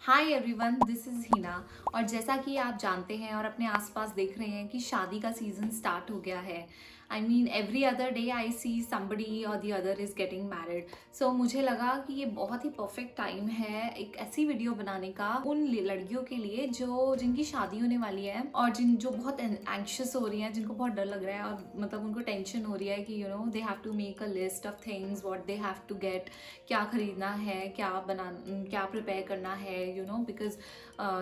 Hi everyone, this is Hina. और जैसा कि आप जानते हैं और अपने आसपास देख रहे हैं कि शादी का सीज़न स्टार्ट हो गया है। I mean every other day I see somebody और the other is getting married. So मुझे लगा कि ये बहुत ही परफेक्ट टाइम है एक ऐसी वीडियो बनाने का उन लड़कियों के लिए जो जिनकी शादी होने वाली है और जो बहुत एंक्शियस हो रही हैं, जिनको बहुत डर लग रहा है और मतलब उनको टेंशन हो रही है कि they have to make a list of things what they have to get, क्या खरीदना है, क्या प्रिपेयर करना है, because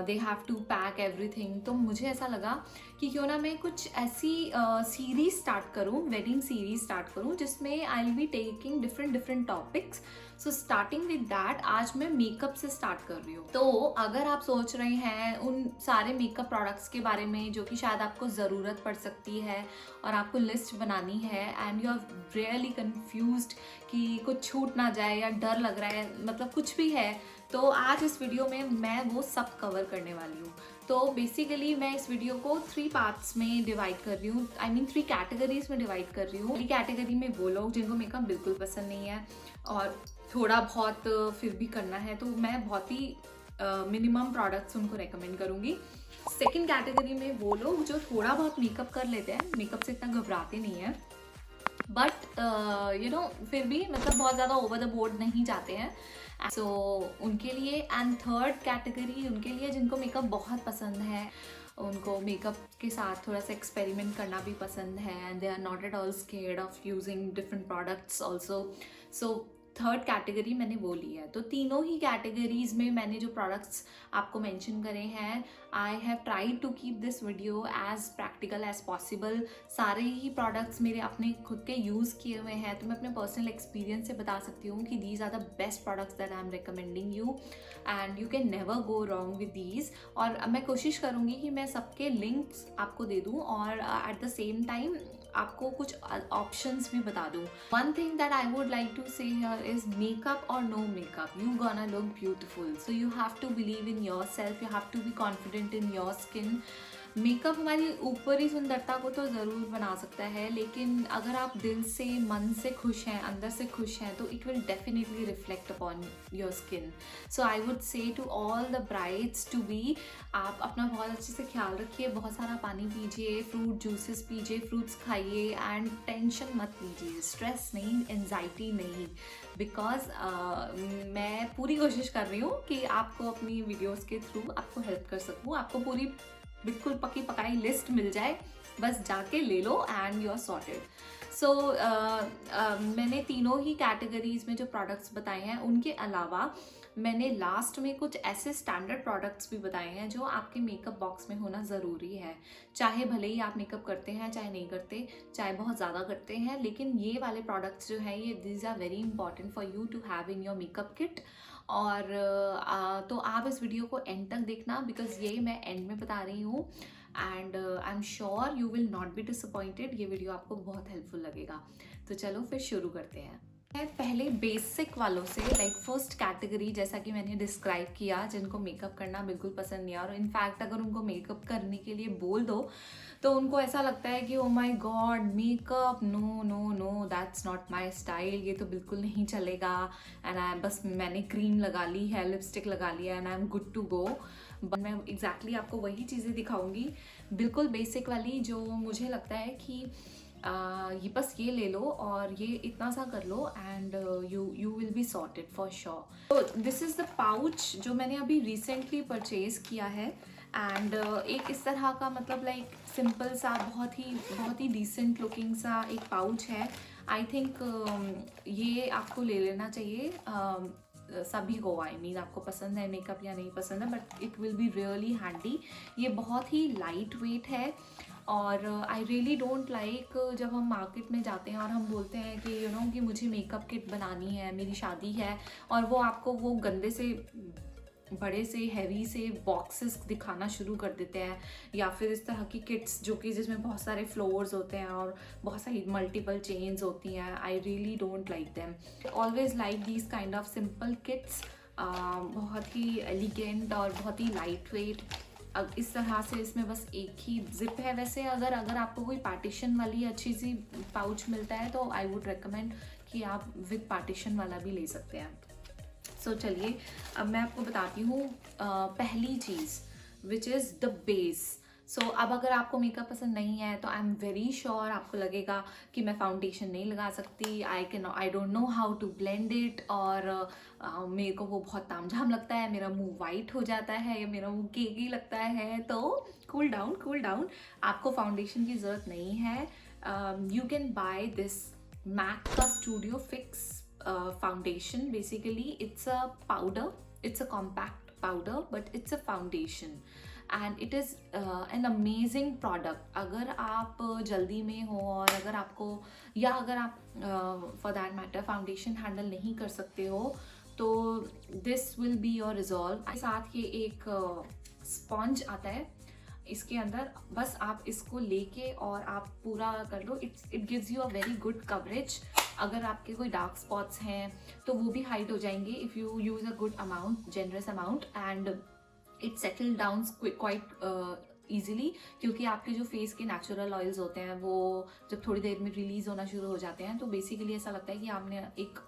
they have to pack everything. तो मुझे ऐसा लगा कि क्यों ना मैं कुछ ऐसी सीरीज स्टार्ट करूं, वेडिंग सीरीज स्टार्ट करूं, जिसमें आई will be taking different topics. So starting with that, आज मैं मेकअप से स्टार्ट कर रही हूँ। तो अगर आप सोच रहे हैं उन सारे मेकअप प्रोडक्ट्स के बारे में जो कि शायद आपको ज़रूरत पड़ सकती है और आपको लिस्ट बनानी है and you are really confused कि कुछ छूट ना जाए या डर लग रहा है, मतलब कुछ भी है, तो आज इस वीडियो में मैं वो सब कवर करने वाली हूँ। तो बेसिकली मैं इस वीडियो को 3 पार्ट्स में डिवाइड कर रही हूँ, आई मीन 3 कैटेगरीज में डिवाइड कर रही हूँ। पहली कैटेगरी में वो लोग जिनको मेकअप बिल्कुल पसंद नहीं है और थोड़ा बहुत फिर भी करना है, तो मैं बहुत ही मिनिमम प्रोडक्ट्स उनको रेकमेंड करूँगी। सेकेंड कैटेगरी में वो लोग जो थोड़ा बहुत मेकअप कर लेते हैं, मेकअप से इतना घबराते नहीं है, बट फिर भी मतलब बहुत ज़्यादा ओवर द बोर्ड नहीं जाते हैं, सो उनके लिए। एंड थर्ड कैटेगरी उनके लिए जिनको मेकअप बहुत पसंद है, उनको मेकअप के साथ थोड़ा सा एक्सपेरिमेंट करना भी पसंद है and they are not at all scared of using different products also. So third category मैंने वो ली है। तो तीनों ही कैटेगरीज में मैंने जो प्रोडक्ट्स आपको मेंशन करे हैं, I have tried to keep this video as practical as possible. सारे ही प्रोडक्ट्स मेरे अपने खुद के यूज़ किए हुए हैं, तो मैं अपने पर्सनल एक्सपीरियंस से बता सकती हूँ कि these are the best products that I am recommending you and you can never go wrong with these. और मैं कोशिश करूँगी कि मैं सबके लिंक्स आपको दे दूँ और एट द सेम टाइम आपको कुछ ऑप्शंस भी बता दूँ। One thing that I would like to say here is makeup और no makeup, you gonna look beautiful. So you have to believe in your self, you have to be confident in your skin. Makeup हमारी ऊपरी सुंदरता को तो ज़रूर बना सकता है, लेकिन अगर आप दिल से, मन से खुश हैं, अंदर से खुश हैं, तो it will definitely reflect upon your skin. So I would say to all the brides to be, आप अपना बहुत अच्छे से ख्याल रखिए, बहुत सारा पानी पीजिए, फ्रूट जूसेस पीजिए, फ्रूट्स खाइए एंड टेंशन मत लीजिए, स्ट्रेस नहीं, एंजाइटी नहीं, बिकॉज मैं पूरी कोशिश कर रही हूँ कि आपको अपनी वीडियोज़ के थ्रू आपको हेल्प कर सकूँ, आपको पूरी बिल्कुल पकी पकाई लिस्ट मिल जाए, बस जाके ले लो एंड यू आर सॉर्टेड। सो मैंने तीनों ही कैटेगरीज में जो प्रोडक्ट्स बताए हैं, उनके अलावा मैंने लास्ट में कुछ ऐसे स्टैंडर्ड प्रोडक्ट्स भी बताए हैं जो आपके मेकअप बॉक्स में होना ज़रूरी है। चाहे भले ही आप मेकअप करते हैं, चाहे नहीं करते, चाहे बहुत ज़्यादा करते हैं, लेकिन ये वाले प्रोडक्ट्स जो हैं, ये these are very important for you to have in your makeup kit. और तो आप इस वीडियो को एंड तक देखना, बिकॉज ये मैं एंड में बता रही हूँ and I am sure you will not be disappointed. ये वीडियो आपको बहुत हेल्पफुल लगेगा। तो चलो फिर शुरू करते हैं। मैं पहले बेसिक वालों से, लाइक फर्स्ट कैटेगरी, जैसा कि मैंने डिस्क्राइब किया, जिनको मेकअप करना बिल्कुल पसंद नहीं है और इनफैक्ट अगर उनको मेकअप करने के लिए बोल दो तो उनको ऐसा लगता है कि oh my god makeup, no no no, that's not my style, ये तो बिल्कुल नहीं चलेगा एंड आई बस मैंने क्रीम लगा ली है, लिपस्टिक लगा लिया and I am good to go. But मैं एग्जैक्टली आपको वही चीज़ें दिखाऊंगी, बिल्कुल बेसिक वाली, जो मुझे लगता है कि ये बस ये ले लो और ये इतना सा कर लो and you will be sorted for sure. तो दिस इज़ द पाउच जो मैंने अभी रिसेंटली परचेज़ किया है एंड एक इस तरह का, मतलब लाइक सिंपल सा, बहुत ही डिसेंट लुकिंग सा एक पाउच है। आई थिंक ये आपको ले लेना चाहिए सभी को। आई मीन आपको पसंद है मेकअप या नहीं पसंद है, but it will be really handy. ये बहुत ही लाइट वेट है और आई रियली डोंट लाइक जब हम मार्केट में जाते हैं और हम बोलते हैं कि कि मुझे मेकअप किट बनानी है, मेरी शादी है, और वो आपको वो गंदे से बड़े से हैवी से बॉक्सेस दिखाना शुरू कर देते हैं, या फिर इस तरह की किट्स जो कि जिसमें बहुत सारे फ्लोर्स होते हैं और बहुत सारी मल्टीपल चेन्स होती हैं। I really don't like them. Always like these kind of simple kits, बहुत ही एलिगेंट और बहुत ही लाइट वेट। अब इस तरह से इसमें बस एक ही जिप है। वैसे अगर आपको कोई पार्टीशन वाली अच्छी सी पाउच मिलता है तो आई वुड रिकमेंड कि आप विद पार्टीशन वाला भी ले सकते हैं। सो चलिए अब मैं आपको बताती हूँ पहली चीज़ विच इज़ द बेस। सो अब अगर आपको मेकअप पसंद नहीं है तो आई एम वेरी श्योर आपको लगेगा कि मैं फाउंडेशन नहीं लगा सकती, I don't know how to blend it, और मेरे को वो बहुत तामझाम लगता है, मेरा मुंह वाइट हो जाता है या मेरा मुंह केकी लगता है। तो कूल डाउन, कूल डाउन, आपको फाउंडेशन की ज़रूरत नहीं है। You can buy this MAC का studio fix foundation. Basically it's a powder, it's a compact powder but it's a foundation and it is an amazing product. अगर आप जल्दी में हो और अगर आपको या अगर आप for that matter foundation handle नहीं कर सकते हो तो this will be your resolve। साथ ये एक स्पॉन्ज आता है, इसके अंदर बस आप इसको लेके और आप पूरा कर लो। It gives you a very good coverage. अगर आपके कोई डार्क स्पॉट्स हैं तो वो भी हाइड हो जाएंगे if you use a good amount, generous amount, and it settle down quite easily, क्योंकि आपके जो फेस के नेचुरल ऑयल्स होते हैं वो जब थोड़ी देर में रिलीज होना शुरू हो जाते हैं तो बेसिकली ऐसा लगता है कि आपने एक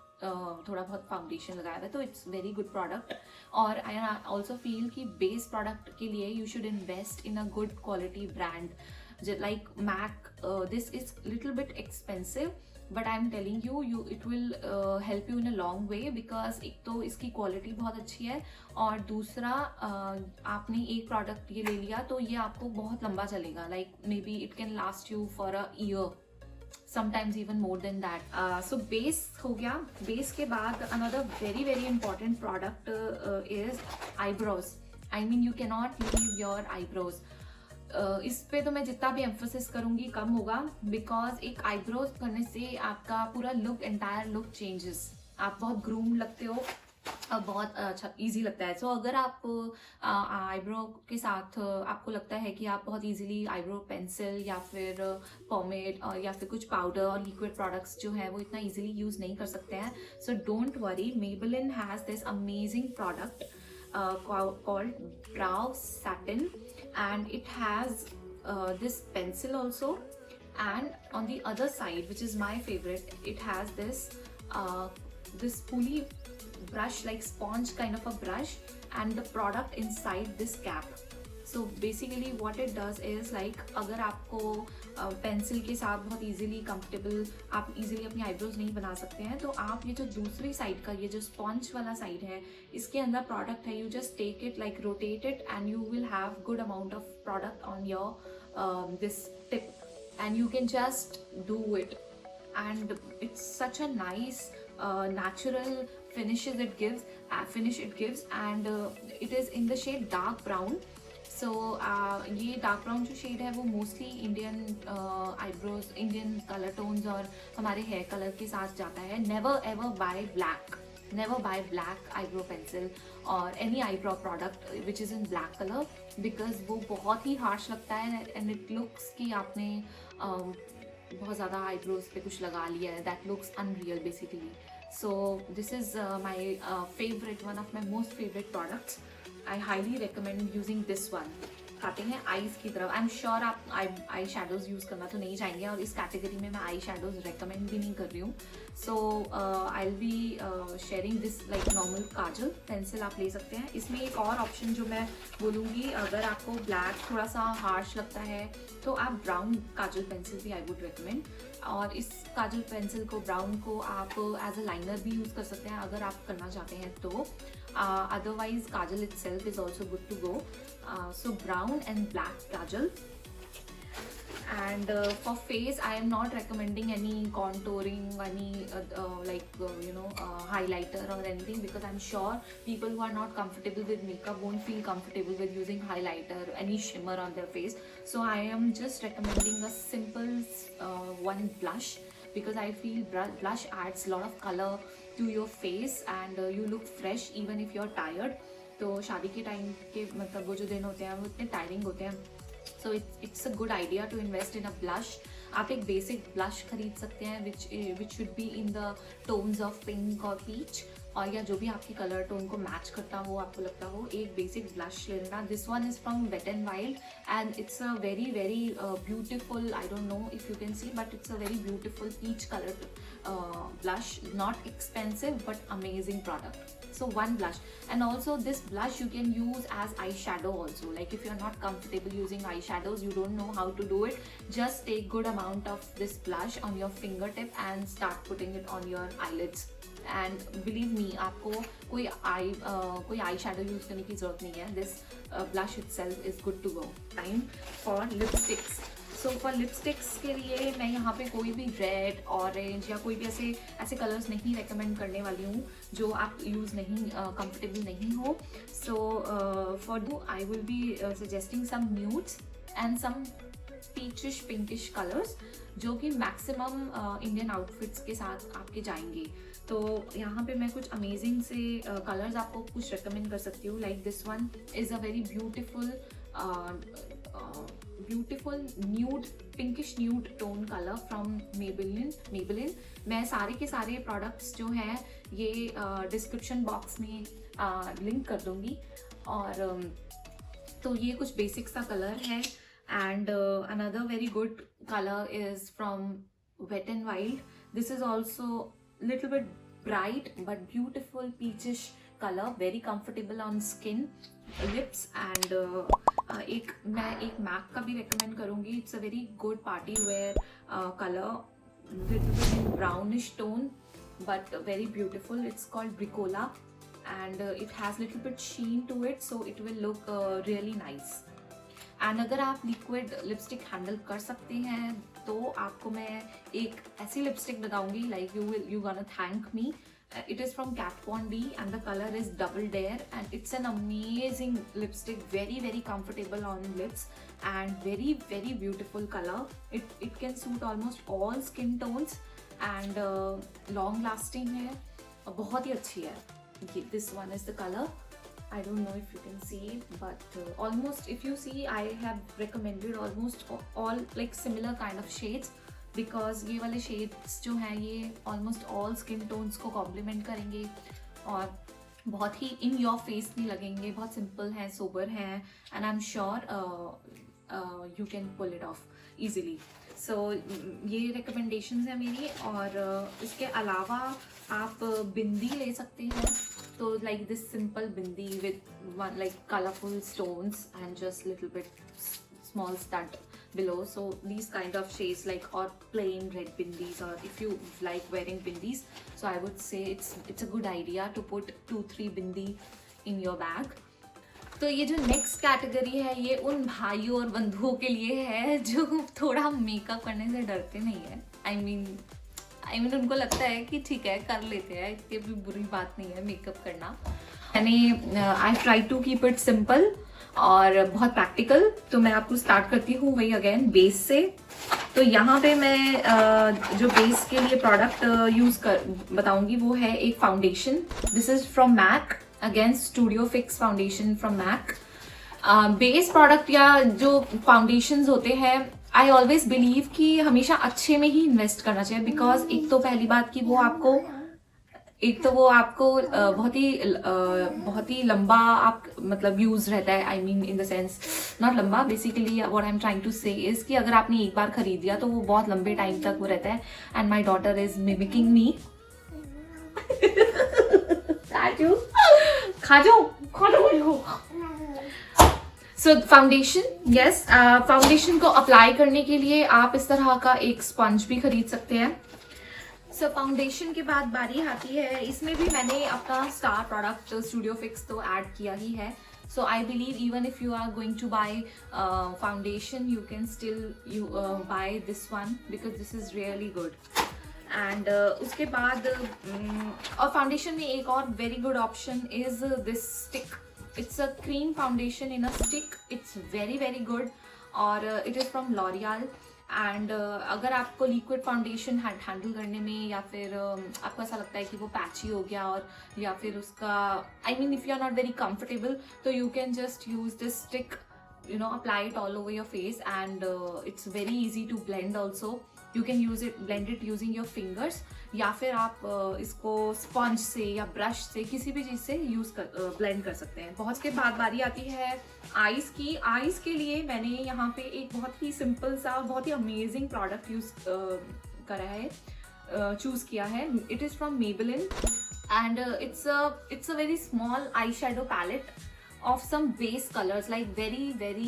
थोड़ा बहुत फाउंडेशन लगाया हुआ है। तो इट्स वेरी गुड प्रोडक्ट। और आई ऑल्सो फील कि बेस प्रोडक्ट के लिए you should invest in a good quality brand like MAC. This is little bit expensive but I'm telling you it will help you in a long way because एक तो इसकी quality बहुत अच्छी है और दूसरा आपने एक प्रोडक्ट ये ले लिया तो ये आपको बहुत लंबा चलेगा, like maybe it can last you for a year, sometimes even more than that. So base हो गया। base के बाद another very important product is eyebrows. I mean you cannot leave your eyebrows. इस पे तो मैं जितना भी एम्फोसिस करूंगी कम होगा बिकॉज एक आईब्रोज करने से आपका पूरा लुक, एंटायर लुक चेंजेस। आप बहुत ग्रूम लगते हो और बहुत अच्छा इजी लगता है। सो अगर आप आईब्रो के साथ आपको लगता है कि आप बहुत इजीली आईब्रो पेंसिल या फिर पॉमेड और या फिर कुछ पाउडर और लिक्विड प्रोडक्ट्स जो है वो इतना इजीली यूज़ नहीं कर सकते हैं, so don't worry, Maybelline has this amazing product called Brow Satin, and it has this pencil also, and on the other side, which is my favorite, it has this pulley brush, like sponge kind of a brush, and the product inside this cap. So basically what it does is like अगर आपको pencil के साथ बहुत easily comfortable, आप easily अपनी eyebrows नहीं बना सकते हैं तो आप ये जो दूसरी साइड का ये जो स्पॉन्ज वाला साइड है इसके अंदर प्रोडक्ट है, you just take it, like rotate it and you will have good amount of product on your this tip and you can just do it and it's such a nice natural finish it gives and it is in the shade dark brown. So ये dark brown जो shade है वो mostly Indian eyebrows, Indian colour tones और हमारे hair colour के साथ जाता है। Never ever buy black eyebrow pencil और any eyebrow product which is in black colour because वो बहुत ही हार्श लगता है एंड इट लुक्स कि आपने बहुत ज़्यादा आईब्रोज पे कुछ लगा लिया है, that looks unreal basically. So this is my favourite, one of my most favourite products. I highly recommend using this one। आते हैं आईज की तरफ। आई एम श्योर आप आई शेडोज यूज़ करना तो नहीं चाहेंगे और इस कैटेगरी में मैं आई शेडोज रेकमेंड भी नहीं कर रही हूँ। So I will be sharing this like normal kajal pencil आप ले सकते हैं। इसमें एक और ऑप्शन जो मैं बोलूँगी, अगर आपको ब्लैक थोड़ा सा हार्श लगता है तो आप ब्राउन काजल पेंसिल भी आई वुड रिकमेंड, और इस काजल पेंसिल को ब्राउन को आप एज अ लाइनर भी यूज़ कर सकते हैं अगर आप करना चाहते हैं तो। Otherwise kajal itself is also good to go. So brown and black kajal. And for face I am not recommending any contouring, any highlighter or anything because I'm sure people who are not comfortable with makeup won't feel comfortable with using highlighter, any shimmer on their face. So I am just recommending a simple one blush because I feel blush adds a lot of color to your face and you look fresh even if you're tired. तो शादी के time के मतलब वो जो दिन होते हैं वो इतने टायरिंग होते हैं, so it's a good idea to invest in a blush. आप एक बेसिक ब्लश खरीद सकते हैं which should be in the tones of pink और पीच, और या जो भी आपकी कलर टोन को मैच करता हो, आपको लगता हो, एक बेसिक ब्लश ले लेना। This one is from Wet and Wild and it's a very beautiful, I don't know if you can see but it's a very beautiful peach colour blush, not expensive but amazing product. So one blush, and also this blush you can use as eyeshadow also. Like if you're not comfortable using eyeshadows, you don't know how to do it, just take good amount of this blush on your fingertip and start putting it on your eyelids. And believe me, आपको कोई eye shadow use करने की जरूरत नहीं है. This blush itself is good to go. Time for lipsticks. So for lipsticks के लिए मैं यहाँ पे कोई भी रेड, ऑरेंज या कोई भी ऐसे कलर्स नहीं रेकमेंड करने वाली हूँ जो आप यूज़ नहीं कंफर्टेबल नहीं हो. So for do I will be suggesting some nudes and some peachish pinkish colours जो कि मैक्सिमम इंडियन आउटफिट्स के साथ आपके जाएंगे. तो यहाँ पे मैं कुछ अमेजिंग से कलर्स आपको कुछ रेकमेंड कर सकती हूँ. Like this one is a very beautiful nude, pinkish nude tone colour from Maybelline. मैं सारे के सारे प्रोडक्ट्स जो हैं ये डिस्क्रिप्शन बॉक्स में लिंक कर दूंगी. और तो ये कुछ बेसिक सा कलर है. And another very good colour is from Wet and Wild. This is also little bit bright but beautiful peachish color, very comfortable on skin, lips. and मैं एक MAC का भी recommend करूँगी. It's a very good party wear color, little bit in brownish tone but very beautiful. It's called Bricola and it has little bit sheen to it, so it will look really nice. And अगर आप liquid lipstick handle कर सकते हैं तो आपको मैं एक ऐसी लिपस्टिक बताऊंगी, like you gonna thank me. It is from Kat Von D and the color is Double Dare and it's an amazing lipstick, very comfortable on lips and very beautiful color. It can suit almost all skin tones and long lasting है, बहुत ही अच्छी है. This one is the color. I don't know if you can see, but almost if you see, I have recommended almost all like similar kind of shades because ये वाले shades जो हैं ये almost all skin tones को complement करेंगे और बहुत ही in your face नहीं लगेंगे, बहुत simple हैं, sober हैं and I'm sure you can pull it off easily. So ये recommendations हैं मेरी. और इसके अलावा आप बिंदी ले सकते हैं. तो like this simple bindi with one like colorful stones and just little bit small stud below. So these kind of shades like, or plain red bindis, or if you like wearing bindis, so I would say it's a good idea to put 2-3 bindi in your bag. तो ये जो next category है ये उन भाइयों और बंधुओं के लिए है जो थोड़ा मेकअप करने से डरते नहीं है. आई मीन उनको लगता है कि ठीक है कर लेते हैं, इतनी भी बुरी बात नहीं है मेकअप करना. मैंने I try to keep it simple और बहुत प्रैक्टिकल. तो मैं आपको स्टार्ट करती हूँ वही अगेन बेस से. तो यहाँ पे मैं जो बेस के लिए प्रोडक्ट यूज बताऊंगी वो है एक foundation. This is from MAC, again studio fix foundation from MAC. Base product या जो फाउंडेशंस होते हैं आई ऑलवेज बिलीव कि हमेशा अच्छे में ही इन्वेस्ट करना चाहिए. बिकॉज एक तो पहली बात कि वो आपको बहुत ही लंबा आप मतलब यूज रहता है. I mean in the sense not लंबा, basically what I am trying to say is कि अगर आपने एक बार खरीद लिया तो वो बहुत लंबे टाइम तक वो रहता है. And my daughter is mimicking me. खा जाओ. सो फाउंडेशन, यस, फाउंडेशन को अप्लाई करने के लिए आप इस तरह का एक स्पंज भी खरीद सकते हैं. सो फाउंडेशन के बाद बारी आती है, इसमें भी मैंने अपना स्टार प्रोडक्ट स्टूडियो फिक्स तो ऐड किया ही है. So I believe even if you are going to buy foundation you can still buy this one because this is really good. And उसके बाद और फाउंडेशन में एक और very good option is this stick. It's a cream foundation in a stick. It's very good और it is from L'Oreal. And अगर आपको liquid foundation handle करने में या फिर आपको ऐसा लगता है कि वो पैची हो गया और या फिर उसका I mean if you are not very comfortable तो you can just use this stick, you know, apply it all over your face and it's very easy to blend also. You can blend it using your fingers या फिर आप इसको sponge से या brush से किसी भी चीज़ से ब्लेंड कर सकते हैं. बहुत के बाद बारी आती है आईज की. आईज के लिए मैंने यहाँ पे एक बहुत ही सिंपल सा बहुत ही अमेजिंग प्रोडक्ट यूज़ करा है. चूज किया है. It is from Maybelline and it's a very small eyeshadow palette of some base colors, like very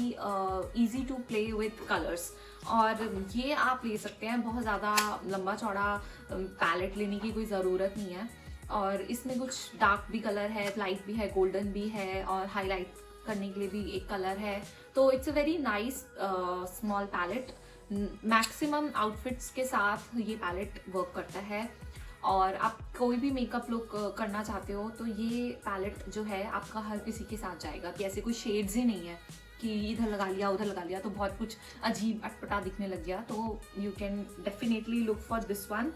easy to play with colors. और ये आप ले सकते हैं, बहुत ज़्यादा लंबा चौड़ा पैलेट लेने की कोई ज़रूरत नहीं है. और इसमें कुछ डार्क भी कलर है, लाइट भी है, गोल्डन भी है, और हाईलाइट करने के लिए भी एक कलर है. तो it's a very nice small palette. Maximum outfits के साथ ये पैलेट वर्क करता है. और आप कोई भी मेकअप लुक करना चाहते हो तो ये पैलेट जो है आपका हर किसी के साथ जाएगा. कि ऐसे कोई शेड्स ही नहीं है कि इधर लगा लिया उधर लगा लिया तो बहुत कुछ अजीब अटपटा दिखने लग गया. तो you can definitely look for this one.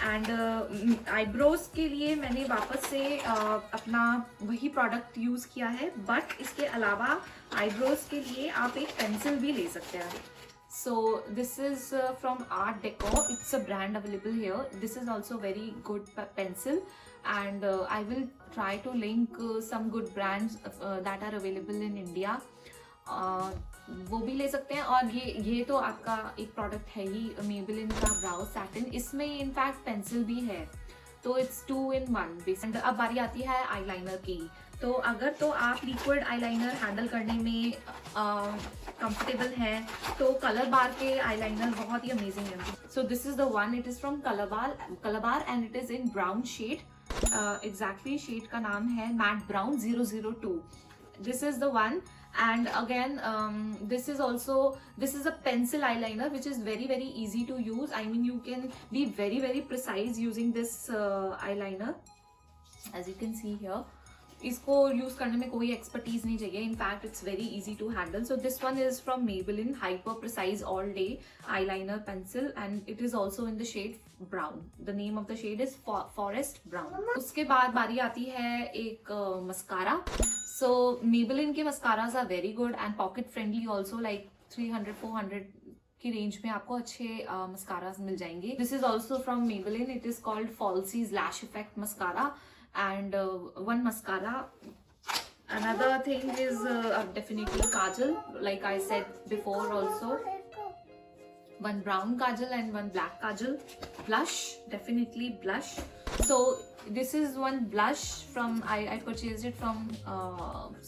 And eyebrows के लिए मैंने वापस से अपना वही प्रोडक्ट यूज़ किया है, बट इसके अलावा आईब्रोज के लिए आप एक पेंसिल भी ले सकते हैं. So this is from Art Deco. It's a brand available here. This is also very good pencil, and I will try to link some good brands that are available in India. वो भी ले सकते हैं. और ये तो आपका एक प्रोडक्ट है ही, Maybelline का ब्राउ सैटिन. इसमें इनफैक्ट पेंसिल भी है, तो इट्स 2 in 1 बेसिक. अब बारी आती है आईलाइनर की. तो अगर तो आप लिक्विड आईलाइनर हैंडल करने में कंफर्टेबल हैं तो कलर बार के आईलाइनर बहुत ही अमेजिंग है. So this is the one. It is from colour and it is in brown shade. Exactly shade का नाम है matte brown 002. This is the one. And again this is a pencil eyeliner which is very easy to use. I mean, you can be very precise using this eyeliner, as you can see here. इसको use करने में कोई expertise नहीं चाहिए. In fact it's very easy to handle. So this one is from Maybelline hyper precise all day eyeliner pencil, and it is also in the shade brown. The name of the shade is forest brown. उसके बाद बारी आती है एक mascara. So Maybelline के mascaras are very good and pocket friendly also. Like 300-400 की range में आपको अच्छे मस्काराज मिल जाएंगे. This is also from Maybelline. It is called Falsies Lash Effect Mascara. And one mascara. Another thing is definitely kajal, like I said before also. One brown kajal and one black kajal. Blush, definitely blush. So this is one blush from I purchased it from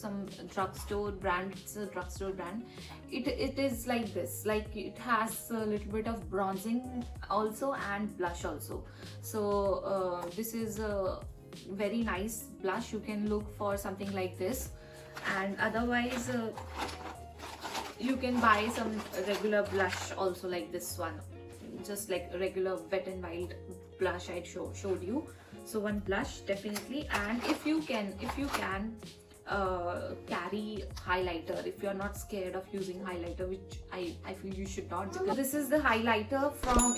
some drugstore brand. It's a drugstore brand. It is like this. Like it has a little bit of bronzing also and blush also. So this is very nice blush. You can look for something like this, and otherwise you can buy some regular blush also, like this one, just like regular Wet n Wild blush I showed you. So one blush definitely. And if you can carry highlighter, if you're not scared of using highlighter, which I feel you should not, because this is the highlighter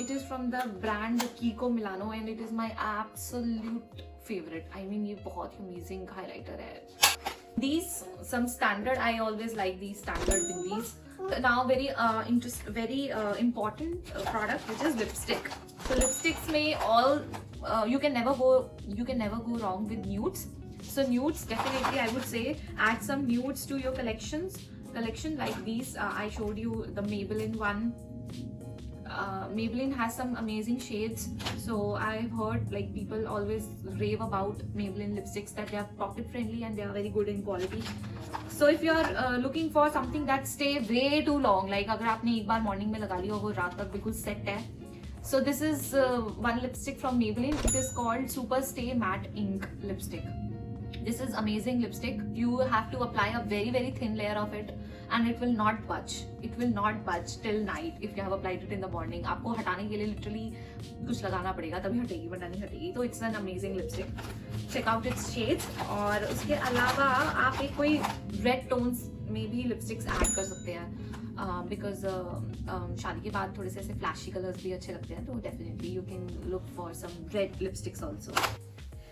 it is from the brand Kiko Milano, and it is my absolute favorite. I mean, ये बहुत ही amazing highlighter है. These some standard, I always like these standard bindis. Now very important product, which is lipstick. So lipsticks में all you can never go wrong with nudes. So nudes, definitely I would say add some nudes to your collection like these. I showed you the Maybelline one. Maybelline has some amazing shades. So I've heard like people always rave about Maybelline lipsticks, that they are pocket friendly and they are very good in quality. So if you are looking for something that stay way too long, like अगर आपने एक बार morning में लगा लिया और वो रात तक बिल्कुल सेट है, so this is one lipstick from Maybelline. It is called Super Stay Matte Ink Lipstick. This is amazing lipstick. You have to apply a very thin layer of it, and it will not budge. It will not budge till night if you have applied it in the morning. आपको हटाने के लिए literally कुछ लगाना पड़ेगा तभी हटेगी, वरना नहीं हटेगी. तो it's an amazing lipstick. Check out its shades. और उसके अलावा आप एक कोई red tones में भी लिपस्टिक्स ऐड कर सकते हैं, बिकॉज शादी के बाद थोड़े से ऐसे फ्लैशी कलर्स भी अच्छे लगते हैं. तो definitely you can look for some red lipsticks also.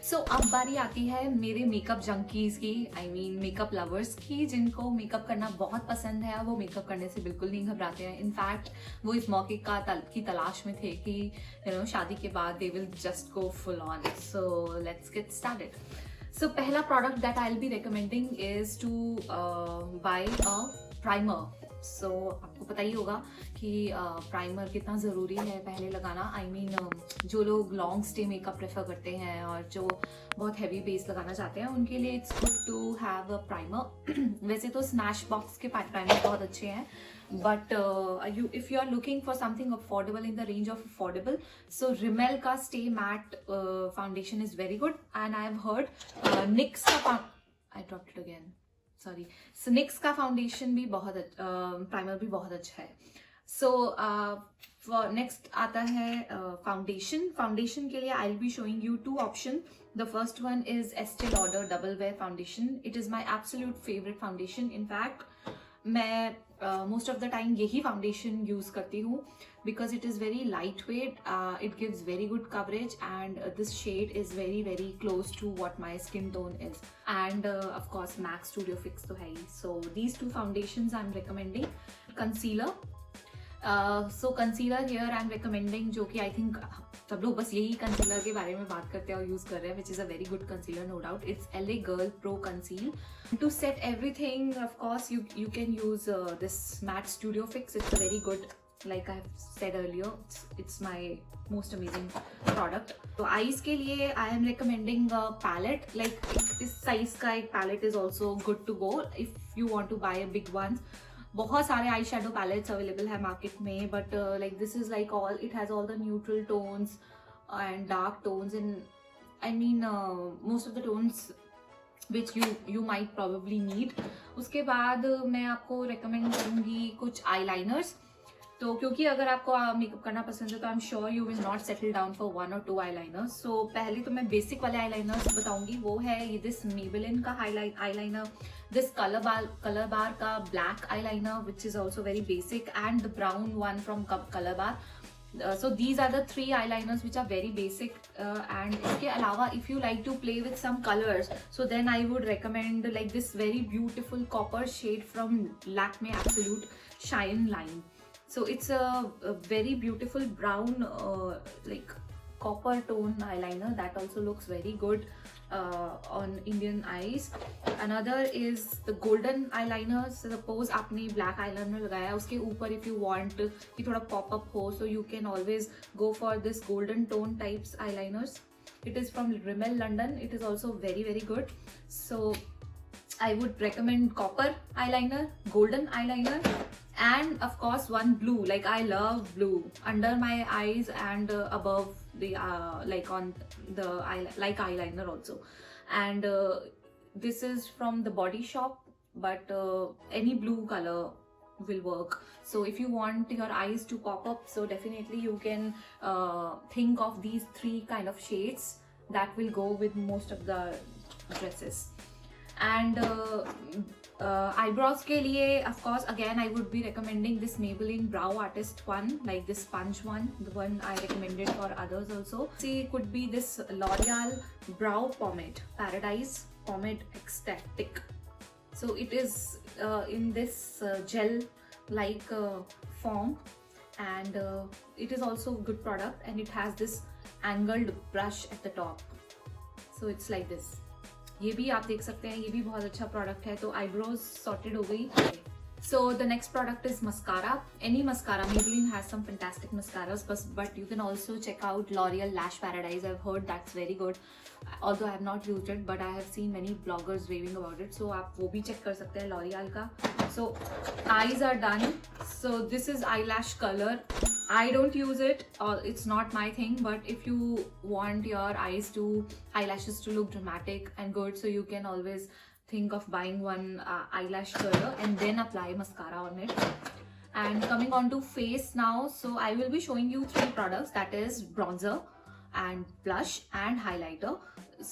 So अब बारी आती है मेरे मेकअप जंकीज की, आई मीन मेकअप लवर्स की, जिनको मेकअप करना बहुत पसंद है. वो मेकअप करने से बिल्कुल नहीं घबराते हैं. इनफैक्ट वो इस मौके की तलाश में थे कि शादी के बाद they will just go full on. So let's get started. So पहला product that I will be recommending is to buy a primer. So आपको पता ही होगा कि प्राइमर कितना ज़रूरी है पहले लगाना। आई मीन जो लोग लॉन्ग स्टे मेकअप प्रेफर करते हैं और जो बहुत हैवी बेस लगाना चाहते हैं उनके लिए it's good to have a primer. वैसे तो स्मैश बॉक्स के प्राइमर बहुत अच्छे हैं, but if you are looking for something affordable in the range of affordable, so Rimmel का Stay Matte foundation is very good, and I have heard NYX का I dropped it again, sorry, so NYX का foundation भी बहुत primer भी बहुत अच्छा है। So for next आता है foundation के लिए I'll be showing you two options. The first one is Estee Lauder Double Wear Foundation. It is my absolute favorite foundation. In fact, मैं मोस्ट ऑफ द टाइम यही foundation use करती हूँ because it is very light weight, it gives very good coverage and this shade is very very close to what my skin tone is, and of course MAC studio fix तो है ही। So these two foundations I am recommending. Concealer, so concealer here I am recommending, जो कि I think सब लोग बस यही concealer के बारे में बात करते हैं और यूज़ कर रहे हैं, which is a very good concealer no doubt. It's LA Girl Pro Conceal. To set everything, of course, you can use this Matte Studio Fix. It's a very good, like I have said earlier, it's my most amazing product. तो eyes के लिए I am recommending a palette. Like इस size का एक palette is also good to go if you want to buy a big one. बहुत सारे eye shadow palettes available है market में, but like this is like all, it has all the neutral tones and dark tones and I mean most of the tones which you might probably need. उसके बाद मैं आपको recommend करूँगी कुछ eye liners. तो क्योंकि अगर आपको मेकअप करना पसंद है तो I am sure you will not settle down for 1 or 2 eye liners. So पहले तो मैं बेसिक वाले आई लाइनर्स बताऊंगी, वो है ये दिस Maybelline का eye liner, this color bar का black eyeliner which is also very basic, and the brown one from color bar. So these are the 3 eyeliners which are very basic, and इसके अलावा if you like to play with some colors, so then I would recommend like this very beautiful copper shade from Lakme Absolute Shine line. So it's a very beautiful brown like copper tone eyeliner that also looks very good on Indian eyes. Another is the golden eyeliner. Suppose आपने black eyeliner लगाया, उसके ऊपर if you want कि थोड़ा pop up हो, so you can always go for this golden tone types eyeliners. It is from Rimmel London. It is also very very good. So I would recommend copper eyeliner, golden eyeliner, and of course one blue. Like I love blue under my eyes and above the like on the like eyeliner also. And this is from the Body Shop, but any blue color will work. So if you want your eyes to pop up, so definitely you can think of these 3 kind of shades that will go with most of the dresses. And eyebrows के लिए of course again I would be recommending this Maybelline Brow Artist one, like this sponge one, the one I recommended for others also. See, it could be this L'Oreal Brow Pomade, Paradise Pomade Ecstatic. So it is in this gel like form, and it is also a good product, and it has this angled brush at the top, so it's like this. ये भी आप देख सकते हैं, ये भी बहुत अच्छा प्रोडक्ट है। तो आईब्रोज सॉर्टेड हो गई। So the next product is mascara. Any mascara. Maybelline has some fantastic mascaras, but you can also check out L'Oreal Lash Paradise. I've heard that's very good. Although I have not used it, but I have seen many bloggers raving about it. So आप वो भी check कर सकते हैं L'Oreal का. So eyes are done. So this is eyelash color. I don't use it, or it's not my thing. But if you want your eyelashes to look dramatic and good, so you can always think of buying one eyelash curler and then apply mascara on it. And coming on to face now, so I will be showing you 3 products, that is bronzer and blush and highlighter.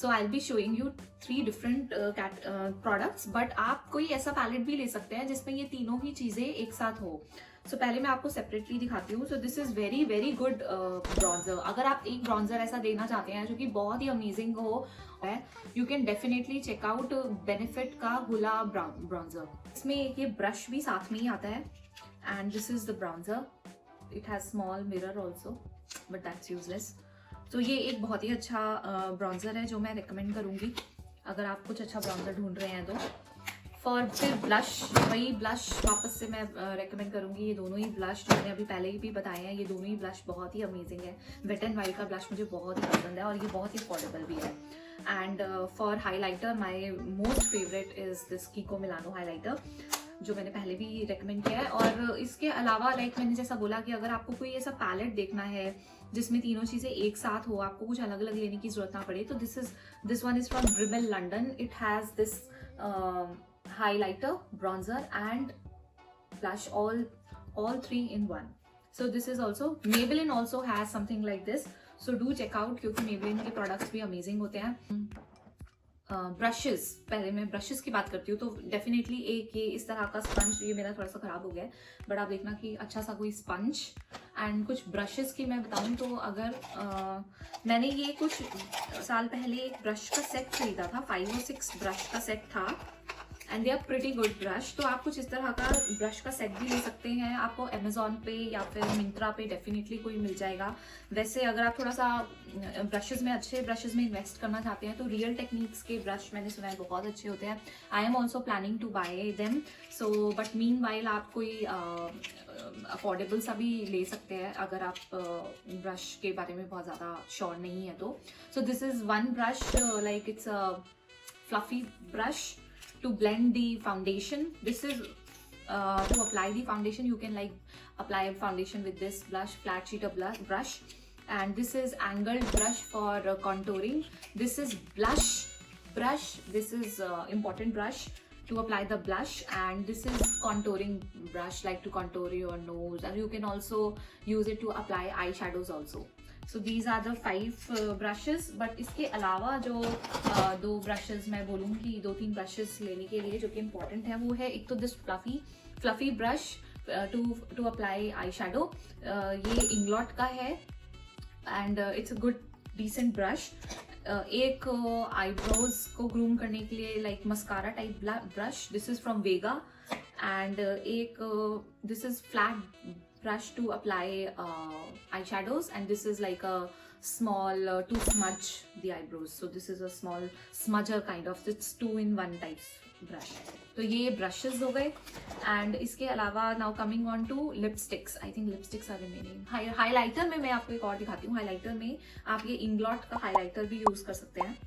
So I'll be showing you 3 different products, but आप कोई ऐसा palette भी ले सकते हैं जिसमें ये तीनों ही चीजें एक साथ हो। So पहले मैं आपको सेपरेटली दिखाती हूँ। So this is very very good bronzer. अगर आप एक ब्रॉन्जर ऐसा देना चाहते हैं जो कि बहुत ही अमेजिंग हो, you can definitely check out Benefit का हुला ब्रॉन्जर। इसमें एक ये ब्रश भी साथ में ही आता है, and this is the bronzer. It has small mirror also, but that's useless. तो ये एक बहुत ही अच्छा ब्रॉन्जर है जो मैं रिकमेंड करूँगी अगर आप कुछ अच्छा ब्रॉन्जर ढूंढ रहे हैं तो. फॉर फिर ब्लश, वही ब्लश वापस से मैं रेकमेंड करूँगी। ये दोनों ही ब्लश जो मैंने अभी पहले ही भी बताए हैं, ये दोनों ही ब्लश बहुत ही अमेजिंग है। वेट एंड वाइल्ड का ब्लश मुझे बहुत ही पसंद है और ये बहुत ही अफोर्डेबल भी है। And for highlighter my most favourite is this कीको Milano highlighter, जो मैंने पहले भी रेकमेंड किया है। और इसके अलावा लाइक मैंने जैसा बोला कि अगर आपको कोई ऐसा पैलेट देखना है जिसमें तीनों चीज़ें एक साथ हो, आपको कुछ अलग अलग लेने की जरूरत ना पड़े, तो this one is from Rimmel London. It has this highlighter, bronzer and blush, all three in one. So this is also Maybelline also has something like this, so do check out, क्योंकि Maybelline के products भी amazing होते हैं। Brushes, पहले मैं brushes की बात करती हूँ तो डेफिनेटली एक ये इस तरह का स्पंज, ये मेरा थोड़ा सा ख़राब हो गया है, बट आप देखना कि अच्छा सा कोई स्पंज। एंड कुछ ब्रशेस की मैं बताऊँ तो अगर मैंने ये कुछ साल पहले एक ब्रश का सेट खरीदा था, 5 और 6 ब्रश का सेट था, and they are pretty good brush. तो आप कुछ इस तरह का ब्रश का सेट भी ले सकते हैं, आपको अमेजोन पे या फिर मिंत्रा पे डेफिनेटली कोई मिल जाएगा। वैसे अगर आप थोड़ा सा ब्रशेस में, अच्छे ब्रशेस में इन्वेस्ट करना चाहते हैं तो रियल टेक्निक्स के ब्रश मैंने सुना है बहुत अच्छे होते हैं। I am also planning to buy them, so but mean while आप कोई अफोर्डेबल सा भी ले सकते हैं अगर आप ब्रश के बारे में बहुत ज़्यादा श्योर नहीं है तो। So this is one brush, like it's a fluffy brush to blend the foundation. This is to apply the foundation. You can like apply foundation with this blush, flat sheet of brush. And this is angled brush for contouring. This is blush brush. This is important brush to apply the blush, and this is contouring brush, like to contour your nose, and you can also use it to apply eyeshadows also. So these are the 5 brushes, but इसके अलावा जो 2 brushes मैं बोलूँगी, 2-3 brushes लेने के लिए जो कि important है, वो है एक तो this fluffy brush to apply eyeshadow. ये Inglot का है and it's a good decent brush. एक eyebrows को groom करने के लिए like mascara type brush, this is from Vega. And एक this is flat brush to apply eyeshadows, and this is like a small to smudge the eyebrows. So this is a small smudger kind of, it's 2-in-1 type brush. तो ये brushes हो गए। and इसके अलावा now coming on to lipsticks. I think lipsticks are remaining. highlighter में मैं आपको एक और दिखाती हूँ। highlighter में आप ये Inglot का highlighter भी use कर सकते हैं।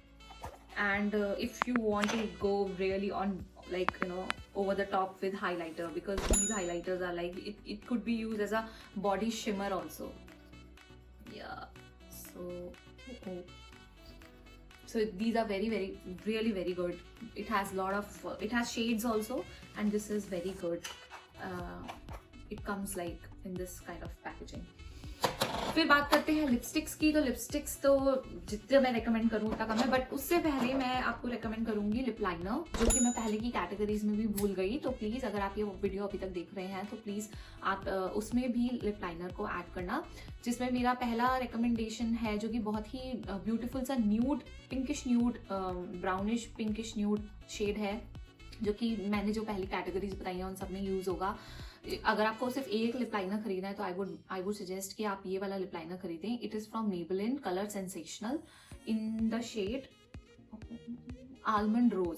and if you want to go really on like over the top with highlighter, because these highlighters are like it could be used as a body shimmer also. Yeah, so these are really very good. It has it has shades also, and this is very good. It comes like in this kind of packaging. फिर बात करते हैं lipsticks की। तो lipsticks तो जितने मैं recommend करूँ उतना कम है, बट उससे पहले मैं आपको रेकमेंड करूँगी लिप लाइनर, जो कि मैं पहले की कैटेगरीज में भी भूल गई। तो प्लीज़ अगर आप ये वीडियो अभी तक देख रहे हैं तो प्लीज़ आप उसमें भी लिप लाइनर को ऐड करना, जिसमें मेरा पहला रिकमेंडेशन है जो कि बहुत ही ब्यूटीफुल सा nude, pinkish nude, brownish pinkish nude shade है, जो कि मैंने जो पहली कैटेगरीज बताई हैं उन सब में यूज़ होगा। अगर आपको सिर्फ एक लिप लाइनर खरीदना है तो आई वुड सजेस्ट कि आप ये वाला लिप लाइनर खरीदें। It is from Maybelline, colour sensational, in the shade almond rose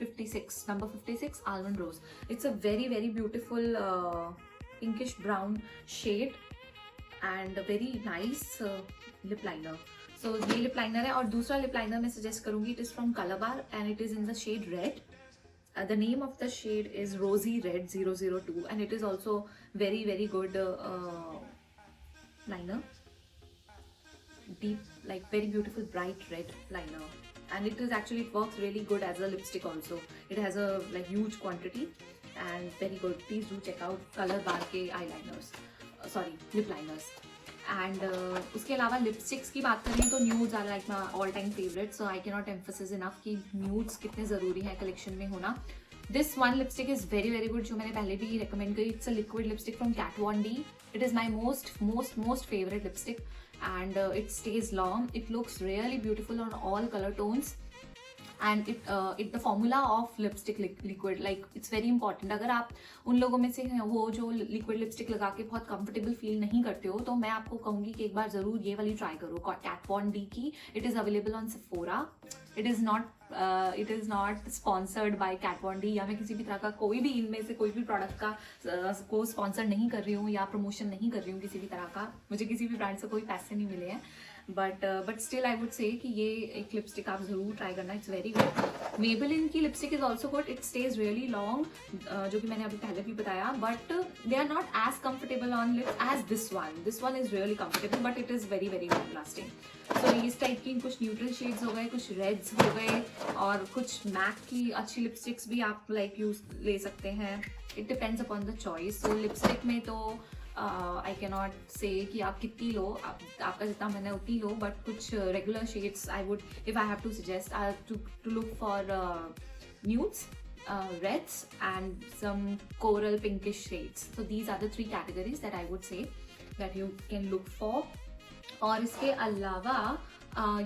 56, number 56 almond rose. It's a very beautiful pinkish brown shade and very nice lip liner. So ये lip liner है। और दूसरा lip liner मैं suggest करूंगी, it is from Calabar and it is in the shade red. The name of the shade is Rosy Red 002, and it is also very good liner, deep, like very beautiful bright red liner, and it works really good as a lipstick also. It has a like huge quantity and very good. Please do check out Calabar के eyeliners, lip liners. And उसके अलावा lipsticks की बात करें तो nudes are like my all time favourite, so I can not emphasize enough कि न्यूड्स कितने ज़रूरी हैं कलेक्शन में होना। This one lipstick is very good, जो मैंने पहले भी रिकमेंड करी। It's a liquid lipstick from Kat Von D. It is my most favourite lipstick and it stays long. It looks really beautiful on all colour tones. And it the formula of lipstick liquid, like it's very important. अगर आप उन लोगों में से हो जो liquid lipstick लगा के बहुत कंफर्टेबल फील नहीं करते हो, तो मैं आपको कहूँगी कि एक बार ज़रूर ये वाली ट्राई करो, Kat Von D की. It is available on Sephora. It is not sponsored by Kat Von D, या मैं किसी भी तरह का कोई भी इनमें से कोई भी प्रोडक्ट का को स्पॉन्सर नहीं कर रही हूँ या प्रमोशन नहीं कर रही हूँ किसी भी तरह का. मुझे किसी भी ब्रांड से कोई पैसे नहीं मिले हैं, बट स्टिल आई वुड से कि ये एक लिपस्टिक आप ज़रूर ट्राई करना. It's very good. Maybelline की lipstick is also good. It stays really long, जो कि मैंने अभी पहले भी बताया, but they are not as comfortable on lips as this one. This one is really comfortable, but it is very very long lasting. So इस type की कुछ न्यूट्रल शेड्स हो गए, कुछ रेड्स हो गए, और कुछ मैक की अच्छी लिपस्टिक्स भी आप लाइक यूज ले सकते हैं. It depends upon the choice. So lipstick में तो आई कैन नॉट से कि आप कितनी लो, आपका जितना मन है उतनी लो, बट कुछ regular shades I would, if I have to suggest, I have to look for nudes, reds and some coral pinkish shades. So these are the 3 categories that I would say that you can look for. और इसके अलावा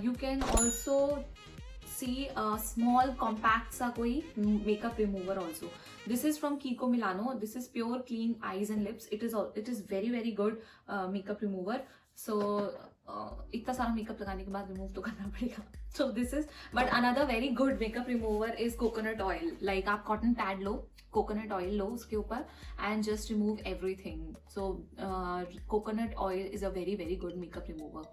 you can also see a small compact सा कोई makeup remover also. This is from Kiko Milano. This is pure clean eyes and lips. It is very very good makeup remover. So इतना सारा makeup लगाने के बाद remove तो करना पड़ेगा. So this is, but another very good makeup remover is coconut oil. Like आप cotton pad लो, coconut oil लो उसके ऊपर and just remove everything. So coconut oil is a very very good makeup remover.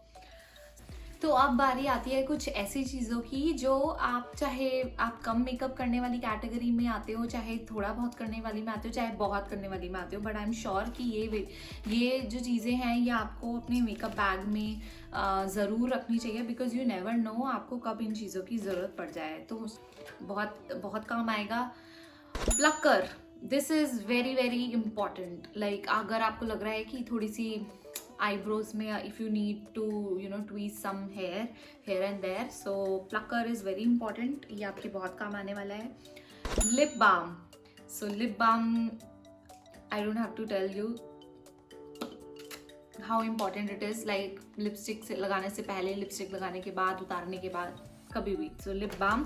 तो अब बारी आती है कुछ ऐसी चीज़ों की जो आप, चाहे आप कम मेकअप करने वाली कैटेगरी में आते हो, चाहे थोड़ा बहुत करने वाली में आते हो, चाहे बहुत करने वाली में आते हो, बट आई एम श्योर कि ये जो चीज़ें हैं ये आपको अपने मेकअप बैग में ज़रूर रखनी चाहिए, बिकॉज यू नेवर नो आपको कब इन चीज़ों की ज़रूरत पड़ जाए, तो बहुत बहुत काम आएगा. Plucker, this is very very important. Like अगर आपको लग रहा है कि थोड़ी सी eyebrows में if you need to tweeze some hair here and there, so plucker is very important. ये आपके बहुत काम आने वाला है. Lip balm, so lip balm I don't have to tell you how important it is. Like lipstick से लगाने से पहले, लिपस्टिक लगाने के बाद, उतारने के बाद, कभी भी. So lip balm.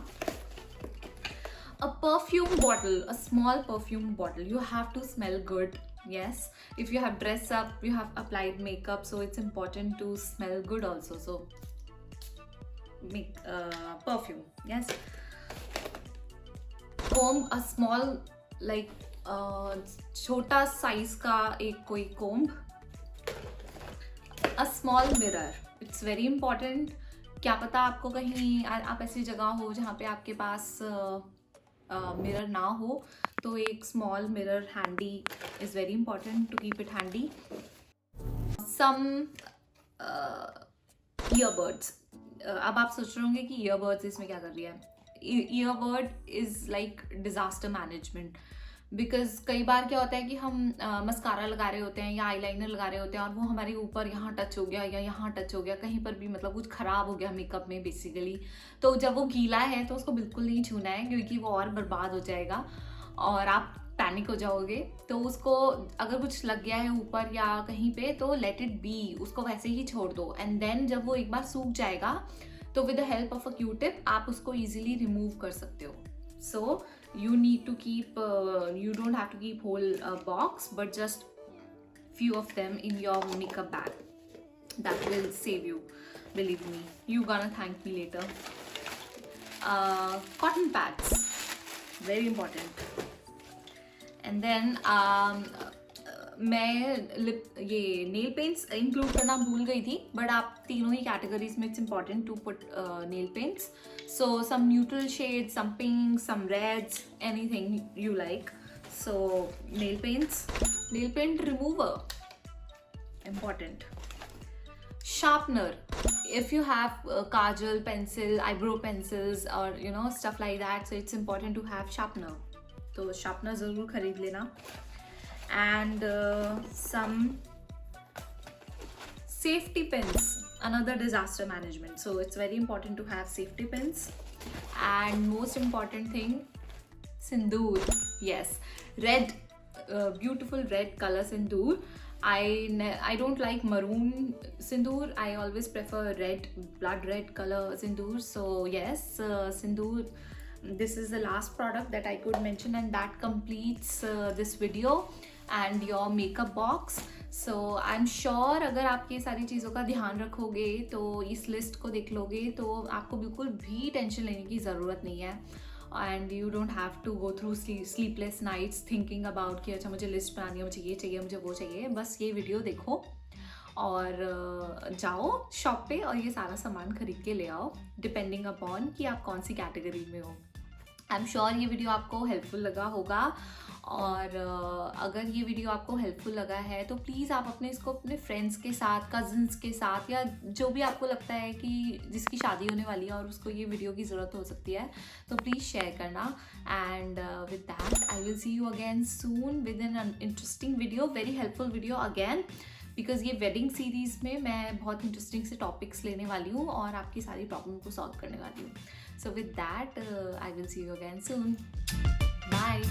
A perfume bottle, a small perfume bottle. You have to smell good. Yes, if you have dressed up, you have applied makeup, so it's important to smell good also. So make perfume. Yes. Comb, a small like छोटा size का एक कोई comb. A small mirror, it's very important. क्या पता आपको कहीं आप ऐसी जगह हो जहाँ पे आपके पास मिरर ना हो, तो एक small mirror handy is very important to keep it handy. Some earbuds. अब आप सोच रहे होंगे कि ईयरबड्स इसमें क्या कर रही है. Earbud is like disaster management, because कई बार क्या होता है कि हम मस्कारा लगा रहे होते हैं या आईलाइनर लगा रहे होते हैं और वो हमारे ऊपर यहाँ टच हो गया या यहाँ टच हो गया, कहीं पर भी मतलब कुछ खराब हो गया मेकअप में बेसिकली. तो जब वो गीला है तो उसको बिल्कुल नहीं छूना है, क्योंकि वो और बर्बाद हो जाएगा और आप पैनिक हो जाओगे. तो उसको अगर कुछ लग गया है ऊपर या कहीं पे, तो लेट इट बी, उसको वैसे ही छोड़ दो. एंड देन जब वो एक बार सूख जाएगा तो with the help of a Q tip आप उसको ईजिली रिमूव कर सकते हो. So you need to keep, you don't have to keep whole box, but just few of them in your makeup bag. That will save you, believe me. You gonna thank me later. Cotton pads, very important. And then मैं ये nail paints include करना भूल गई थी, but आप तीनों ही categories में it's important to put nail paints. So some neutral shades, some pinks, some reds, anything you like. So nail paints, nail paint remover, important. Sharpener, if you have kajal, pencil, eyebrow pencils, or stuff like that, so it's important to have sharpener. तो sharpener ज़रूर खरीद लेना. And some safety pins, another disaster management, so it's very important to have safety pins. And most important thing, sindoor. Yes, red, beautiful red color sindoor. I don't like maroon sindoor. I always prefer red, blood red color sindoor. So yes, sindoor. This is the last product that I could mention, and that completes this video and your makeup box. So I'm sure अगर आप ये सारी चीज़ों का ध्यान रखोगे, तो इस लिस्ट को देख लोगे, तो आपको बिल्कुल भी टेंशन लेने की ज़रूरत नहीं है. And you don't have to go through sleepless nights thinking about कि अच्छा मुझे लिस्ट बनानी है, मुझे ये चाहिए, मुझे वो चाहिए. बस ये वीडियो देखो और जाओ शॉप पे और ये सारा सामान खरीद के ले आओ, डिपेंडिंग अपॉन कि आप कौन सी कैटेगरी में हो. आई एम श्योर ये वीडियो आपको हेल्पफुल लगा होगा. और अगर ये वीडियो आपको हेल्पफुल लगा है तो प्लीज़ आप इसको अपने फ्रेंड्स के साथ, कज़न्स के साथ, या जो भी आपको लगता है कि जिसकी शादी होने वाली है और उसको ये वीडियो की ज़रूरत हो सकती है, तो प्लीज़ शेयर करना. And with that I will see you again soon with an interesting video, very helpful video again, because ये वेडिंग सीरीज़ में मैं बहुत इंटरेस्टिंग से टॉपिक्स लेने वाली हूँ और आपकी सारी प्रॉब्लम को सॉल्व करने वाली हूँ. So with that I will see you again soon. Bye.